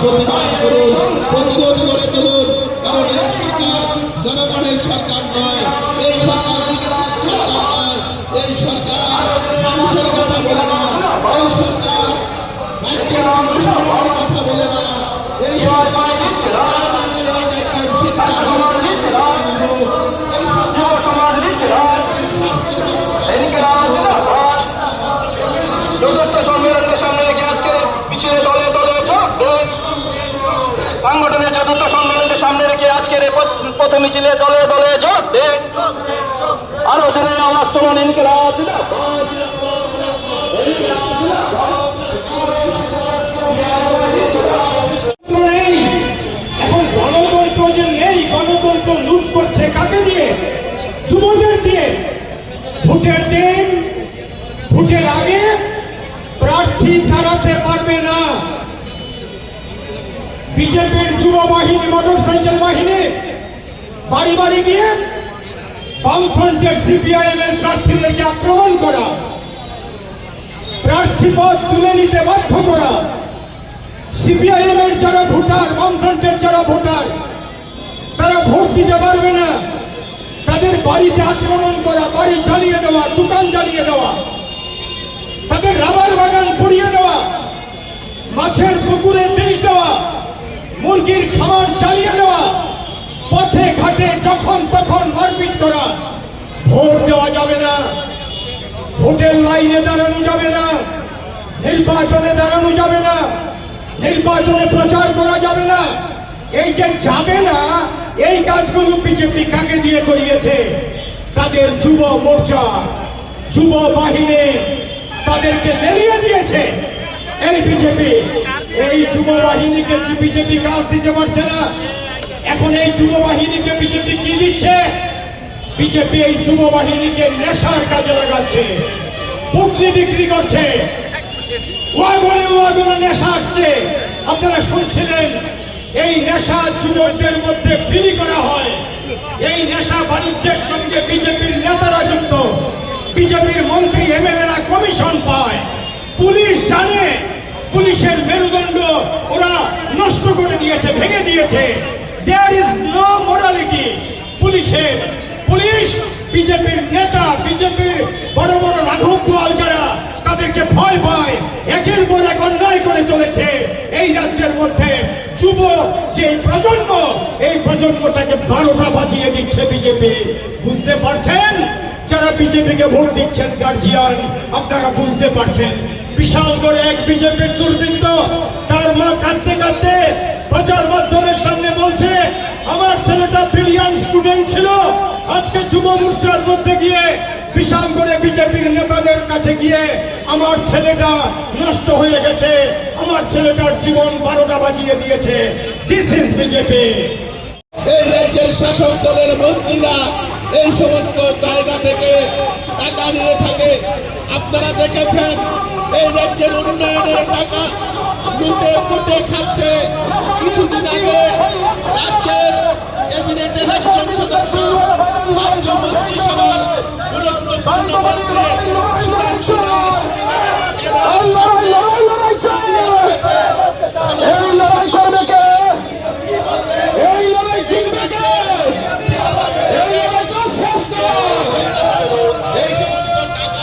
প্রতিবাদ করুন, প্রতিরোধ করে তুলুন। কারণ এই সরকার জনগণের সরকার নয়, এই সরকার নয়, এই সরকার মানুষের কথা বলে না, এই সরকার ভাগ্যের কর্মসংস্থানের কথা বলে না, এই সরকার চতুর্থ সম্মেলনকে সামনে রেখে আজকের মিছিলে দলে দলে যোগ দেন। সংগঠনের চতুর্থ সম্মেলনকে সামনে রেখে আজকের প্রথম মিছিলে দলে দলে যোগ দেন। আরো জনের আওয়াজ তুলুন, ইনকিলাব জিন্দাবাদ। এখন গণতন্ত্র যে নেই, গণতন্ত্র লুট করছে কাকে দিয়ে? যুবদের দিয়ে। ভোটের দিন, ভোটের আগে প্রার্থী দাঁড়াতে পারবে না। বিজেপির যুব বাহিনী, মোটরসাইকেল বাহিনী বাড়ি বাড়ি গিয়ে বামফ্রন্টের সিপিআইএম এর প্রার্থীদেরকে আক্রমণ করা, প্রার্থী পদ তুলে নিতে বাধ্য করা, সিপিআইএম এর যারা ভোটার, বামফ্রন্টের যারা ভোটার তারা ভোট দিতে পারবে না, তাদের বাড়িতে আক্রমণ করা, বাড়ি জ্বালিয়ে দেওয়া, দোকান জ্বালিয়ে দেওয়া, তাদের রাবার বাগান পুড়িয়ে দেওয়া, মাছের পুকুরে বিষ দেওয়া, মুরগির খামার জ্বালিয়ে দেওয়া, পথে ঘাটে যখন তখন মারপিট করা। ভোট দেওয়া যাবে না, ভোটের লাইনে দাঁড়ানো যাবে না, নির্বাচনে দাঁড়ানো যাবে না, নির্বাচনে প্রচার করা যাবে না। এই যে যাবে না, এই কাজগুলো বিজেপি কাকে দিয়ে করিয়েছে? তাদের যুব মোর্চা, যুব বাহিনী তাদেরকে লেলিয়ে দিয়েছে এই বিজেপি। এই যুব বাহিনীকে বিজেপি কাজ দিতে পারছে না। এখন এই যুব বাহিনীকে বিজেপি কি দিচ্ছে? বিজেপি এই যুব বাহিনীকে নেশার কাজে লাগাচ্ছে, পুটলি বিক্রি করছে, ওয়াগনে ওয়াগনে নেশা আসছে। আপনারা শুনছিলেন এই নেশা যুবকদের মধ্যে বিলি করা হয়। এই নেশা বাণিজ্যের সঙ্গে বিজেপির নেতারা যুক্ত, বিজেপির মন্ত্রী এমএলএরা কমিশন পায়। পুলিশ জানে, পুলিশের মেরুদণ্ড ওরা নষ্ট করে দিয়েছে, ভেঙে দিয়েছে। দেয়ার ইজ নো মোরালিটি পুলিশের। পুলিশ বিজেপির নেতা, বিজেপির বড় বড় রাঘব গোয়াল যারা, তাদেরকে ভয় পায়, একের পর এক অন্যায় করে চলেছে। এই রাজ্যের মধ্যে যুব যে প্রজন্ম, এই প্রজন্মটাকে 12টা বাজিয়ে দিচ্ছে বিজেপি। বুঝতে পারছেন? যারা বিজেপিকে ভোট দিচ্ছেন গার্জিয়ান, আপনারা বুঝতে পারছেন। বিশাল করে এক বিজেপির দুর্বৃত্ত, তার মা কাঁদতে কাঁদতে প্রচার মাধ্যমের সামনে বলছে, আমার ছেলেটা ব্রিলিয়ান্ট স্টুডেন্ট ছিল, আজকে যুব মোর্চার মধ্যে গিয়ে বিশাল করে বিজেপির নেতাদের কাছে গিয়ে আমার ছেলেটা নষ্ট হয়ে গেছে, আমার ছেলেটার জীবন 12টা বাজিয়ে দিয়েছে। This is BJP. এই রাজ্যের শাসক দলের মন্ত্রীরা এই সমস্ত জায়গা থেকে টাকা নিয়ে থাকে। আপনারা দেখেছেন এই রাজ্যের উন্নয়নের টাকা লুটে পুটে খাচ্ছে। কিছুদিন আগে রাজ্যের ক্যাবিনেটের একজন সদস্য, রাজ্য মন্ত্রিসভার গুরুত্বপূর্ণ মন্ত্রী সুধাংশু দাস ক্যামেরার সামনে দিয়ে রেখেছে। কি বললেন? এই সমস্ত টাকা